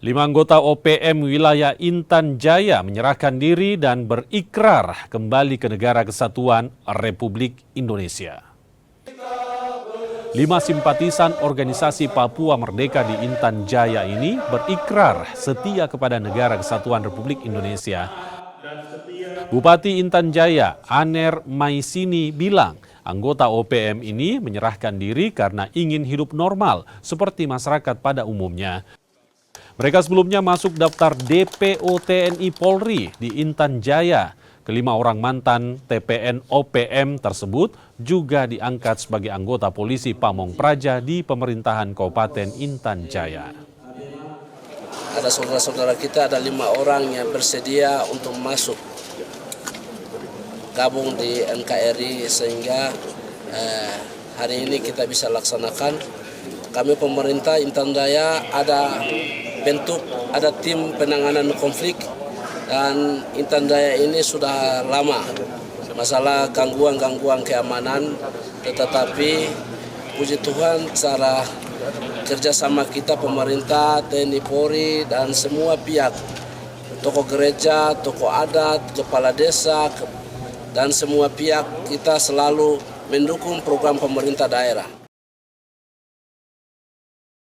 5 anggota OPM wilayah Intan Jaya menyerahkan diri dan berikrar kembali ke Negara Kesatuan Republik Indonesia. 5 simpatisan organisasi Papua Merdeka di Intan Jaya ini berikrar setia kepada Negara Kesatuan Republik Indonesia. Bupati Intan Jaya, Aner Maisini bilang, anggota OPM ini menyerahkan diri karena ingin hidup normal seperti masyarakat pada umumnya. Mereka sebelumnya masuk daftar DPO TNI Polri di Intan Jaya. Kelima orang mantan TPN OPM tersebut juga diangkat sebagai anggota polisi Pamong Praja di pemerintahan Kabupaten Intan Jaya. Ada saudara-saudara kita, ada 5 orang yang bersedia untuk masuk gabung di NKRI sehingga hari ini kita bisa laksanakan. Kami pemerintah Intan Jaya ada tim penanganan konflik, dan Intan Jaya ini sudah lama masalah gangguan keamanan, tetapi puji Tuhan cara kerjasama kita pemerintah, TNI Polri dan semua pihak, tokoh gereja, tokoh adat, kepala desa dan semua pihak kita selalu mendukung program pemerintah daerah.